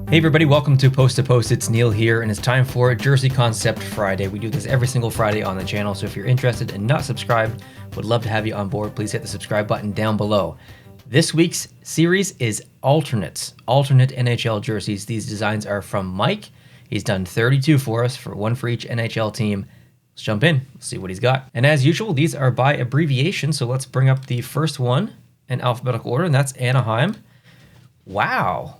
Hey everybody, welcome to Post to Post. It's Neil here, and it's time for Jersey Concept Friday. We do this every single Friday on the channel, so if you're interested and not subscribed, would love to have you on board. Please hit the subscribe button down below. This week's series is alternate NHL jerseys. These designs are from Mike. He's done 32 for us, one for each NHL team. Let's jump in, see what he's got. And as usual, these are by abbreviation, so let's bring up the first one in alphabetical order, and that's Anaheim. Wow.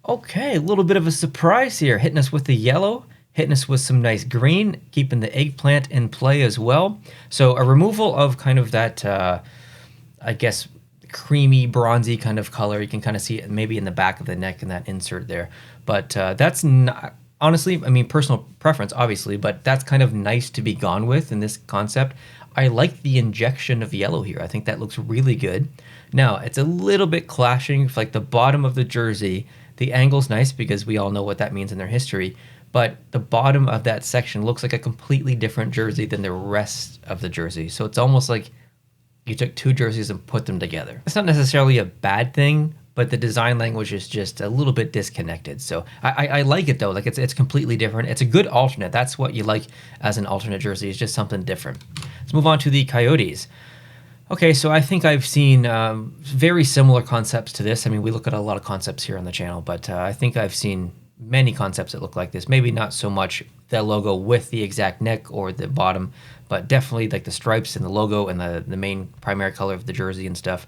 Okay, a little bit of a surprise here, hitting us with the yellow, hitting us with some nice green, keeping the eggplant in play as well. So a removal of kind of that, I guess, creamy, bronzy kind of color. You can kind of see it maybe in the back of the neck in that insert there. But that's not, honestly, I mean, personal preference, obviously, but that's kind of nice to be gone with in this concept. I like the injection of yellow here. I think that looks really good. Now, it's a little bit clashing with like the bottom of the jersey. The angle's nice because we all know what that means in their history, but the bottom of that section looks like a completely different jersey than the rest of the jersey. So it's almost like you took two jerseys and put them together. It's not necessarily a bad thing, but the design language is just a little bit disconnected. So I like it though. Like it's completely different. It's a good alternate. That's what you like as an alternate jersey. It's just something different. Let's move on to the Coyotes. Okay, so I think I've seen very similar concepts to this. I mean, we look at a lot of concepts here on the channel, but I think I've seen many concepts that look like this. Maybe not so much the logo with the exact neck or the bottom, but definitely like the stripes and the logo and the main primary color of the jersey and stuff.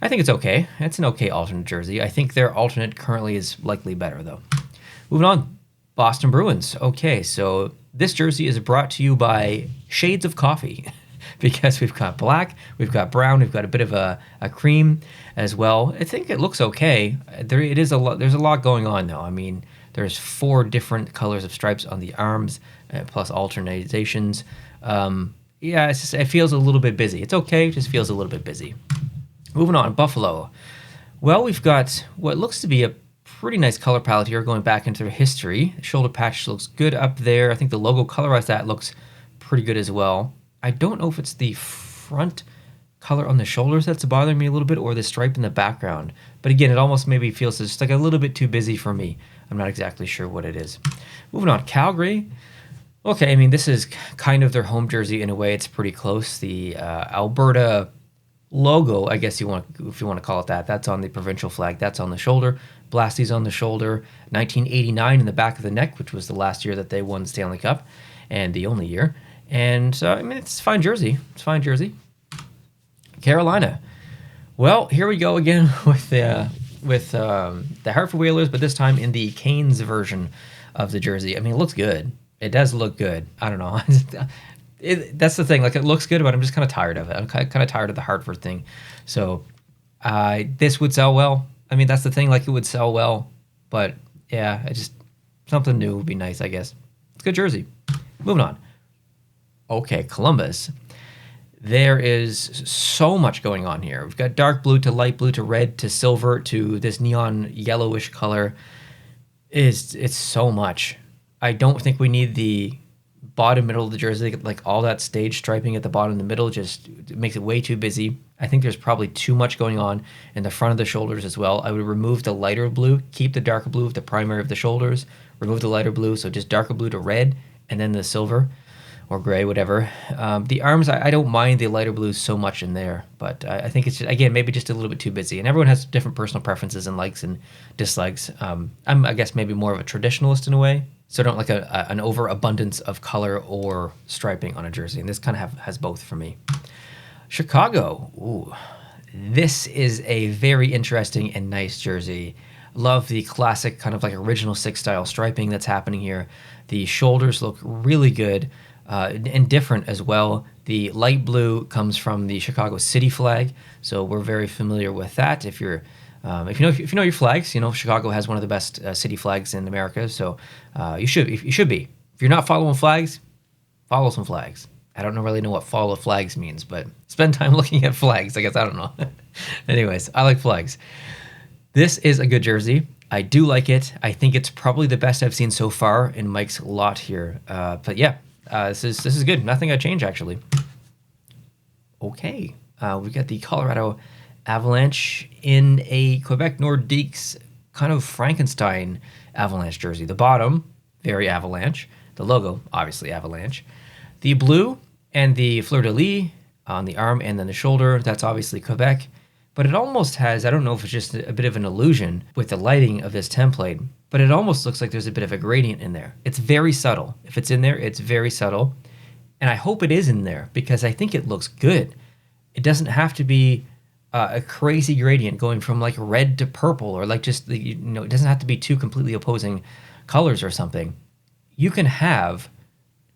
I think it's okay. It's an okay alternate jersey. I think their alternate currently is likely better, though. Moving on, Boston Bruins. Okay, so this jersey is brought to you by Shades of Coffee. Because we've got black, we've got brown, we've got a bit of a cream as well. I think it looks okay. There's a lot going on though. I mean, there's 4 different colors of stripes on the arms, plus alternations. Yeah, it feels a little bit busy. It's okay, it just feels a little bit busy. Moving on, Buffalo. Well, we've got what looks to be a pretty nice color palette here going back into history. The shoulder patch looks good up there. I think the logo colorized that looks pretty good as well. I don't know if it's the front color on the shoulders that's bothering me a little bit or the stripe in the background. But again, it almost maybe feels just like a little bit too busy for me. I'm not exactly sure what it is. Moving on, Calgary. Okay, I mean, this is kind of their home jersey in a way. It's pretty close. The Alberta logo, I guess if you want to call it that, that's on the provincial flag. That's on the shoulder. Blasty's on the shoulder. 1989 in the back of the neck, which was the last year that they won the Stanley Cup and the only year. And so, I mean, it's a fine jersey. It's a fine jersey. Carolina. Well, here we go again with the Hartford Whalers, but this time in the Canes version of the jersey. I mean, it looks good. It does look good. I don't know. That's the thing. Like, it looks good, but I'm just kind of tired of it. I'm kind of tired of the Hartford thing. So, this would sell well. I mean, that's the thing. Like, it would sell well. But, yeah, something new would be nice, I guess. It's a good jersey. Moving on. Okay, Columbus. There is so much going on here. We've got dark blue to light blue to red to silver to this neon yellowish color. It's so much. I don't think we need the bottom middle of the jersey, like all that stage striping at the bottom and the middle just makes it way too busy. I think there's probably too much going on in the front of the shoulders as well. I would remove the lighter blue, keep the darker blue with the primary of the shoulders, remove the lighter blue, so just darker blue to red, and then the silver. Or gray, whatever. The arms, I don't mind the lighter blues so much in there, but I think it's, again, maybe just a little bit too busy. And everyone has different personal preferences and likes and dislikes. I'm, I guess, maybe more of a traditionalist in a way, so I don't like an overabundance of color or striping on a jersey, and this kind of has both for me. Chicago. Ooh, this is a very interesting and nice jersey. Love the classic kind of like original 6 style striping that's happening here. The shoulders look really good. And different as well. The light blue comes from the Chicago City flag, so we're very familiar with that. If you know your flags, you know Chicago has one of the best city flags in America, so you should be. If you're not following flags, follow some flags. I don't really know what follow flags means, but spend time looking at flags. I guess I don't know. Anyways, I like flags. This is a good jersey. I do like it. I think it's probably the best I've seen so far in Mike's lot here. But yeah. This is good. Nothing I change actually. Okay, we got the Colorado Avalanche in a Quebec Nordiques kind of Frankenstein Avalanche jersey. The bottom, very Avalanche. The logo, obviously Avalanche. The blue and the fleur-de-lis on the arm and then the shoulder, that's obviously Quebec. But it almost has, I don't know if it's just a bit of an illusion with the lighting of this template, but it almost looks like there's a bit of a gradient in there. It's very subtle. If it's in there, it's very subtle. And I hope it is in there because I think it looks good. It doesn't have to be a crazy gradient going from like red to purple, or like just the, you know, it doesn't have to be two completely opposing colors or something. You can have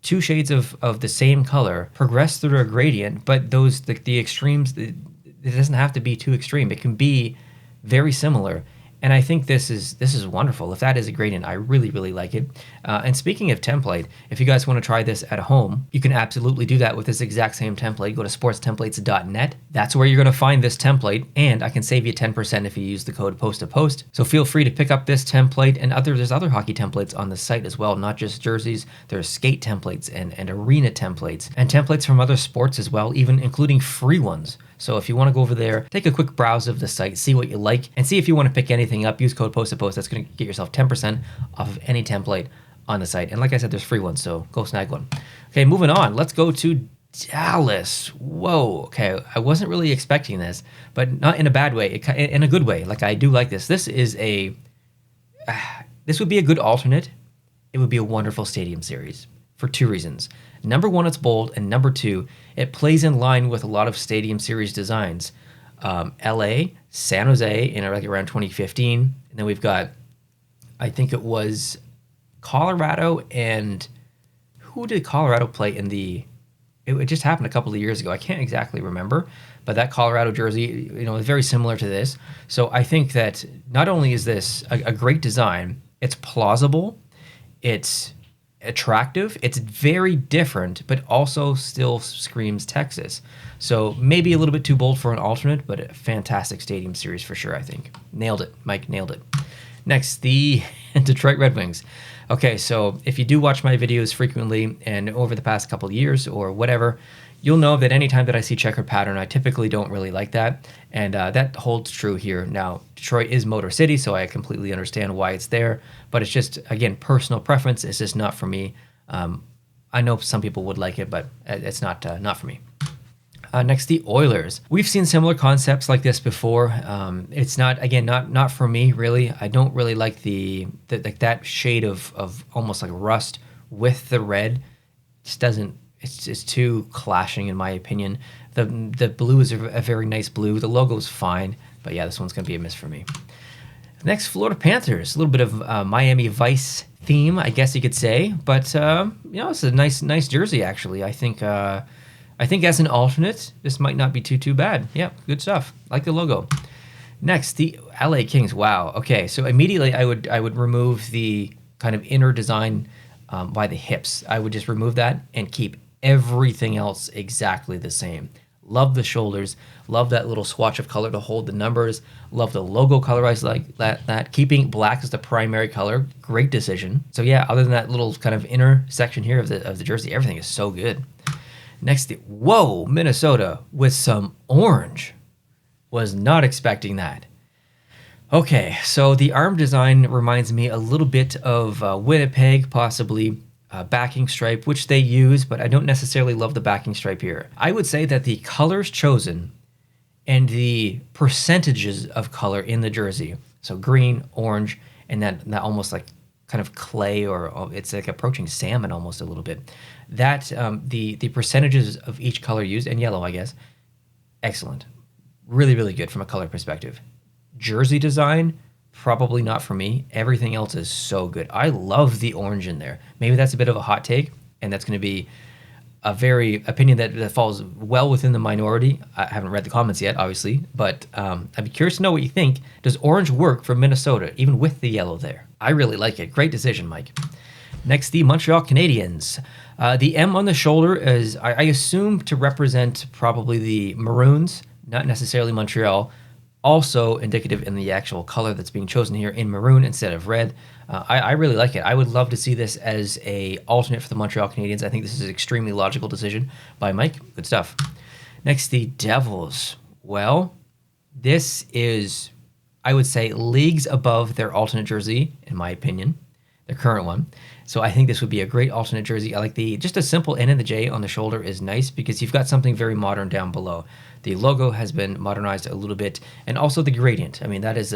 two shades of the same color progress through a gradient, but those the extremes, it doesn't have to be too extreme. It can be very similar. And I think this is wonderful. If that is a gradient, I really, really like it. And speaking of template, if you guys want to try this at home, you can absolutely do that with this exact same template. Go to sportstemplates.net. That's where you're going to find this template, and I can save you 10% if you use the code POST2POST. So feel free to pick up this template, and there's other hockey templates on the site as well, not just jerseys. There's skate templates and arena templates, and templates from other sports as well, even including free ones. So if you want to go over there, take a quick browse of the site, see what you like, and see if you want to pick anything up. Use code POST2POST. That's going to get yourself 10% off of any template on the site. And like I said, there's free ones, so go snag one. Okay, moving on. Let's go to Dallas. Whoa. Okay, I wasn't really expecting this, but not in a bad way, in a good way. Like, I do like this. This would be a good alternate. It would be a wonderful stadium series for two reasons. Number one, it's bold, and number two, it plays in line with a lot of stadium series designs. LA, San Jose in like around 2015, and then we've got, I think it was Colorado, and who did Colorado play in the? It just happened a couple of years ago. I can't exactly remember, but that Colorado jersey, you know, is very similar to this. So I think that not only is this a great design, it's plausible, it's attractive, it's very different, but also still screams Texas. So maybe a little bit too bold for an alternate, but a fantastic stadium series for sure, I think. Nailed it, Mike, nailed it. Next, the Detroit Red Wings. Okay, so if you do watch my videos frequently and over the past couple of years or whatever, you'll know that anytime that I see checkered pattern, I typically don't really like that. And that holds true here. Now, Detroit is Motor City, so I completely understand why it's there. But it's just, again, personal preference. It's just not for me. I know some people would like it, but it's not for me. Next, the Oilers. We've seen similar concepts like this before. It's not for me, really. I don't really like that shade of almost like rust with the red. Just doesn't. It's too clashing in my opinion. The blue is a very nice blue. The logo is fine, but yeah, this one's gonna be a miss for me. Next, Florida Panthers. A little bit of Miami Vice theme, I guess you could say, but it's a nice jersey actually. I think as an alternate, this might not be too bad. Yeah, good stuff. Like the logo. Next, the LA Kings. Wow. Okay, so immediately I would remove the kind of inner design by the hips. I would just remove that and keep everything else exactly the same. Love the shoulders. Love that little swatch of color to hold the numbers. Love the logo colorized like that. Keeping black as the primary color. Great decision. So yeah, other than that little kind of inner section here of the jersey, everything is so good. Next, whoa, Minnesota with some orange. Was not expecting that. Okay, so the arm design reminds me a little bit of Winnipeg, possibly backing stripe, which they use, but I don't necessarily love the backing stripe here. I would say that the colors chosen and the percentages of color in the jersey, so green, orange, and that almost like kind of clay, or it's like approaching salmon almost a little bit. That the percentages of each color used, and yellow, I guess, excellent. Really, really good from a color perspective. Jersey design, probably not for me. Everything else is so good. I love the orange in there. Maybe that's a bit of a hot take, and that's going to be a very opinion that falls well within the minority. I haven't read the comments yet, obviously, but I'd be curious to know what you think. Does orange work for Minnesota, even with the yellow there? I really like it. Great decision, Mike. Next, the Montreal Canadiens. The M on the shoulder is, I assume, to represent probably the Maroons, not necessarily Montreal. Also indicative in the actual color that's being chosen here in maroon instead of red. I really like it. I would love to see this as a alternate for the Montreal Canadiens. I think this is an extremely logical decision by Mike. Good stuff. Next, the Devils. Well, this is I would say, leagues above their alternate jersey, in my opinion, their current one. So I think this would be a great alternate jersey. I like just a simple N and the J on the shoulder is nice because you've got something very modern down below. The logo has been modernized a little bit, and also the gradient. I mean, that is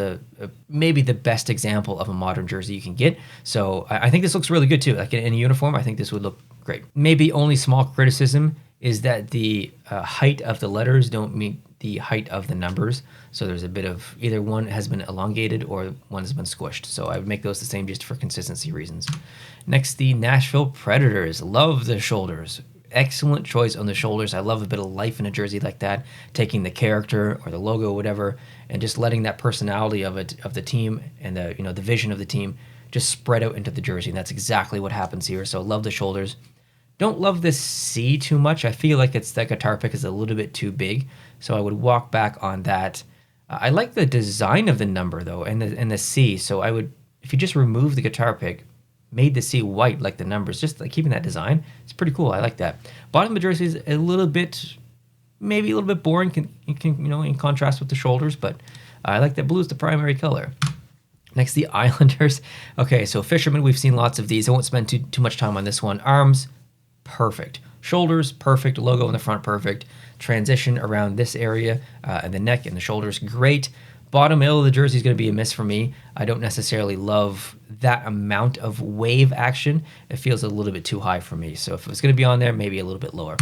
maybe the best example of a modern jersey you can get. So I think this looks really good too. Like in a uniform, I think this would look great. Maybe only small criticism is that the height of the letters don't meet the height of the numbers. So there's a bit of either one has been elongated or one has been squished. So I would make those the same just for consistency reasons. Next, the Nashville Predators. Love the shoulders. Excellent choice on the shoulders. I love a bit of life in a jersey like that, taking the character or the logo, or whatever, and just letting that personality of the team and the vision of the team just spread out into the jersey. And that's exactly what happens here. So love the shoulders. Don't love this C too much. I feel like that guitar pick is a little bit too big, so I would walk back on that. I like the design of the number though, and the C. So I would, if you just remove the guitar pick, made the C white like the numbers, just like keeping that design, it's pretty cool. I like that. Bottom of the jersey is a little bit, maybe a little bit boring, in contrast with the shoulders, but I like that blue is the primary color. Next, the Islanders. Okay, so fishermen, we've seen lots of these. I won't spend too much time on this one. Arms, perfect. Shoulders, perfect. Logo in the front, perfect. Transition around this area and the neck and the shoulders, great. Bottom middle of the jersey is going to be a miss for me. I don't necessarily love that amount of wave action. It feels a little bit too high for me. So if it was going to be on there, maybe a little bit lower.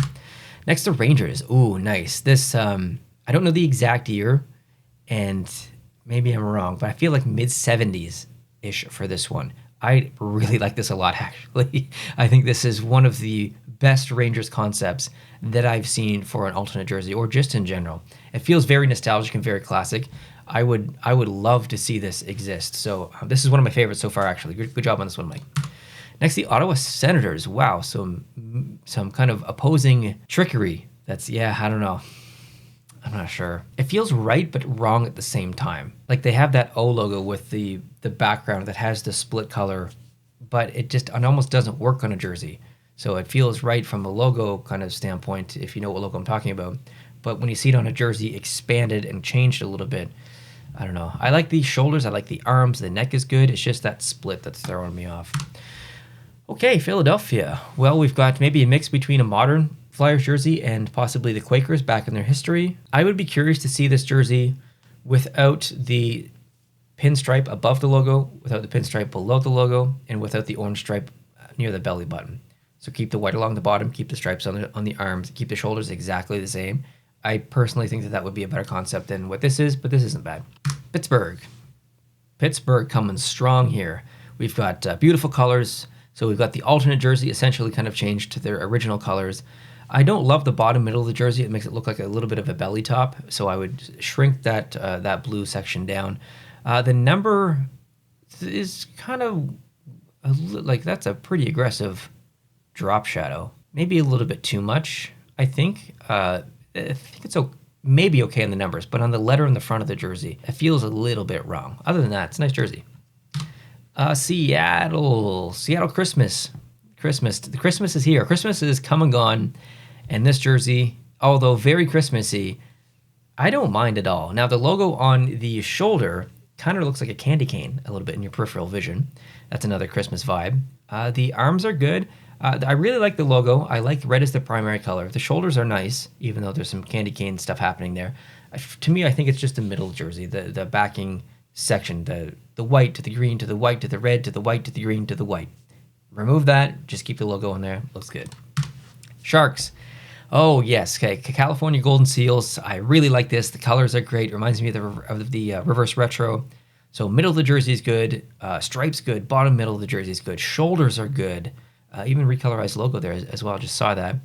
Next, the Rangers. Ooh, nice. This, I don't know the exact year, and maybe I'm wrong, but I feel like mid-70s-ish for this one. I really like this a lot, actually. I think this is one of the best Rangers concepts that I've seen for an alternate jersey, or just in general. It feels very nostalgic and very classic. I would love to see this exist. So this is one of my favorites so far, actually. Good job on this one, Mike. Next, the Ottawa Senators. Wow, some kind of opposing trickery. I don't know. I'm not sure. It feels right but wrong at the same time. Like they have that O logo with the background that has the split color, but it almost doesn't work on a jersey. So it feels right from a logo kind of standpoint, if you know what logo I'm talking about. But when you see it on a jersey expanded and changed a little bit, I don't know. I like the shoulders. I like the arms. The neck is good. It's just that split that's throwing me off. Okay, Philadelphia. Well, we've got maybe a mix between a modern Flyers jersey and possibly the Quakers back in their history. I would be curious to see this jersey without the pinstripe above the logo, without the pinstripe below the logo, and without the orange stripe near the belly button. So keep the white along the bottom, keep the stripes on the arms, keep the shoulders exactly the same. I personally think that would be a better concept than what this is, but this isn't bad. Pittsburgh coming strong here. We've got beautiful colors. So we've got the alternate jersey essentially kind of changed to their original colors. I don't love the bottom middle of the jersey. It makes it look like a little bit of a belly top. So I would shrink that blue section down. The number is kind of like that's a pretty aggressive drop shadow. Maybe a little bit too much, I think. I think it's maybe okay on the numbers, but on the letter in the front of the jersey, it feels a little bit wrong. Other than that, it's a nice jersey. Seattle Christmas. The Christmas is here. Christmas is come and gone, and this jersey, although very Christmassy, I don't mind at all. Now, the logo on the shoulder kind of looks like a candy cane a little bit in your peripheral vision. That's another Christmas vibe. The arms are good. I really like the logo. I like red as the primary color. The shoulders are nice, even though there's some candy cane stuff happening there. To me, I think it's just the middle jersey, the backing section, the white to the green to the white to the red to the white to the green to the white. Remove that. Just keep the logo in there. Looks good. Sharks. Oh, yes. Okay. California Golden Seals. I really like this. The colors are great. Reminds me of the reverse retro. So middle of the jersey is good. Stripes good. Bottom middle of the jersey is good. Shoulders are good. Even recolorized logo there as well. Just saw that.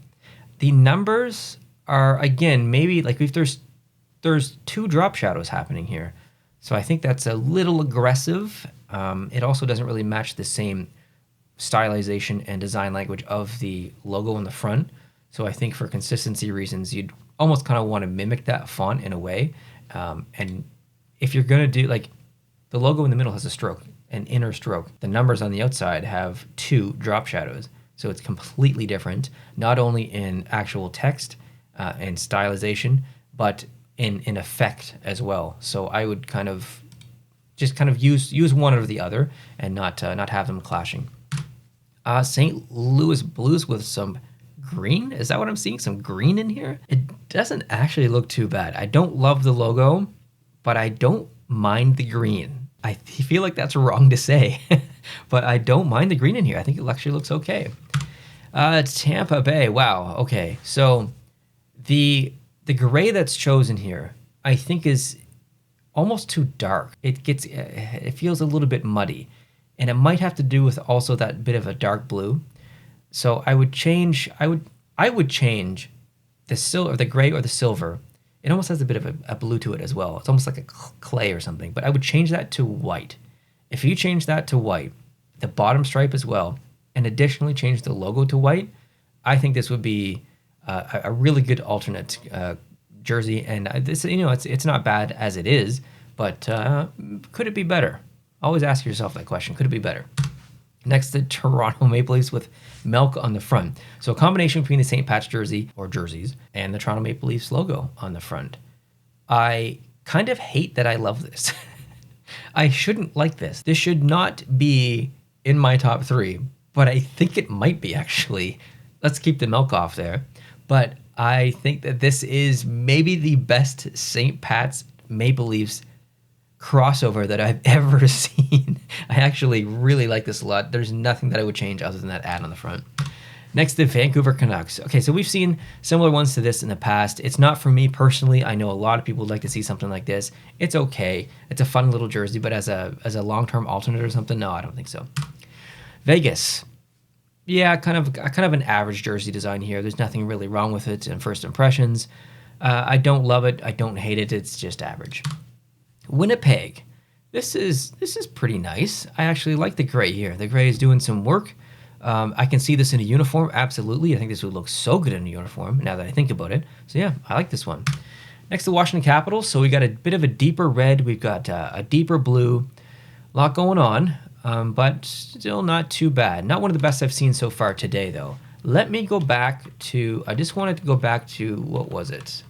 The numbers are, again, maybe like if there's two drop shadows happening here. So I think that's a little aggressive. It also doesn't really match the same stylization and design language of the logo in the front. So I think for consistency reasons, you'd almost kind of want to mimic that font in a way. And if you're going to do, like, the logo in the middle has a stroke, an inner stroke. The numbers on the outside have two drop shadows. So it's completely different, not only in actual text and stylization, but in effect as well. So I would kind of just kind of use one or the other and not have them clashing. St. Louis Blues with some green. Is that what I'm seeing? Some green in here? It doesn't actually look too bad. I don't love the logo, but I don't mind the green. I feel like that's wrong to say, but I don't mind the green in here. I think it actually looks okay. Tampa Bay. Wow. Okay. So the gray that's chosen here, I think is almost too dark. It feels a little bit muddy, and it might have to do with also that bit of a dark blue. So I would change the gray or the silver. It almost has a bit of a blue to it as well. It's almost like a clay or something, but I would change that to white. If you change that to white, the bottom stripe as well, and additionally change the logo to white, I think this would be a really good alternate jersey. And this, it's not bad as it is, but could it be better? Always ask yourself that question. Could it be better? Next, the Toronto Maple Leafs with milk on the front. So a combination between the St. Pat's jersey or jerseys and the Toronto Maple Leafs logo on the front. I kind of hate that I love this. I shouldn't like this. This should not be in my top 3, but I think it might be actually. Let's keep the milk off there. But I think that this is maybe the best St. Pat's Maple Leafs crossover that I've ever seen. I actually really like this a lot. There's nothing that I would change other than that ad on the front. Next, the Vancouver Canucks. Okay, so we've seen similar ones to this in the past. It's not for me personally. I know a lot of people would like to see something like this. It's okay. It's a fun little jersey, but as a long-term alternate or something, no, I don't think so. Vegas. Yeah, kind of an average jersey design here. There's nothing really wrong with it in first impressions. I don't love it. I don't hate it. It's just average. Winnipeg. This is pretty nice. I actually like the gray here. The gray is doing some work. I can see this in a uniform. Absolutely. I think this would look so good in a uniform now that I think about it. So yeah, I like this one. Next, the Washington Capitals. So we got a bit of a deeper red. We've got a deeper blue. A lot going on, but still not too bad. Not one of the best I've seen so far today, though. Let me go back to, I just wanted to go back to, what was it?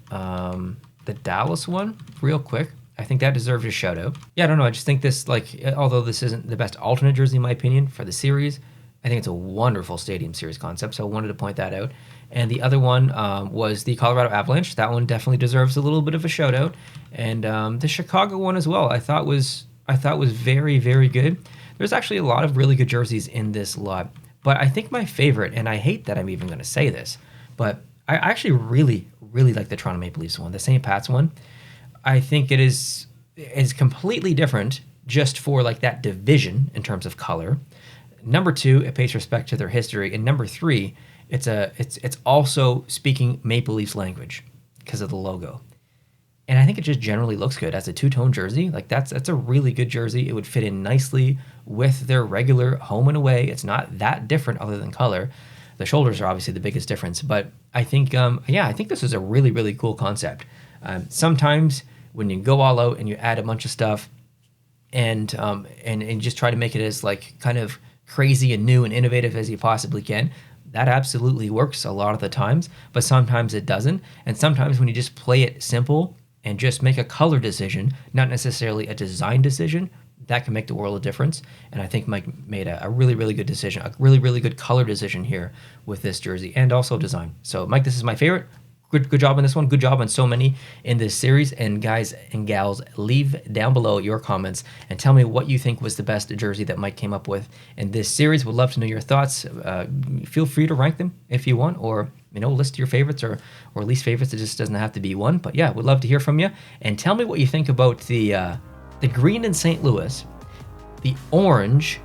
The Dallas one, real quick. I think that deserves a shout out. Yeah, I don't know. I just think this, although this isn't the best alternate jersey in my opinion for the series, I think it's a wonderful Stadium Series concept. So I wanted to point that out. And the other one was the Colorado Avalanche. That one definitely deserves a little bit of a shout out. And the Chicago one as well. I thought was very, very good. There's actually a lot of really good jerseys in this lot. But I think my favorite, and I hate that I'm even going to say this, but I actually really, really like the Toronto Maple Leafs one, the St. Pat's one. I think it is completely different just for that division in terms of color. Number 2, it pays respect to their history, and number 3, it's also speaking Maple Leafs language because of the logo. And I think it just generally looks good as a two-tone jersey. That's a really good jersey. It would fit in nicely with their regular home and away. It's not that different other than color. The shoulders are obviously the biggest difference, but I think I think this is a really, really cool concept. Sometimes when you go all out and you add a bunch of stuff and just try to make it as kind of crazy and new and innovative as you possibly can, that absolutely works a lot of the times, but sometimes it doesn't. And sometimes when you just play it simple and just make a color decision, not necessarily a design decision, that can make the world of difference. And I think Mike made a really, really good decision, a really, really good color decision here with this jersey and also design. So Mike, this is my favorite. Good job on this one. Good job on so many in this series. And guys and gals, leave down below your comments and tell me what you think was the best jersey that Mike came up with in this series. Would love to know your thoughts. Feel free to rank them if you want, or list your favorites or least favorites. It just doesn't have to be one. But yeah, would love to hear from you. And tell me what you think about the green in St. Louis, the orange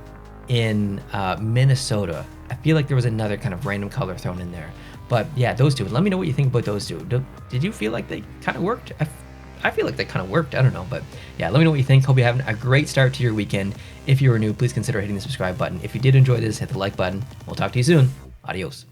in Minnesota. I feel like there was another kind of random color thrown in there. But yeah, those two. Let me know what you think about those two. Did you feel like they kind of worked? I feel like they kind of worked. I don't know. But yeah, let me know what you think. Hope you're having a great start to your weekend. If you are new, please consider hitting the subscribe button. If you did enjoy this, hit the like button. We'll talk to you soon. Adios.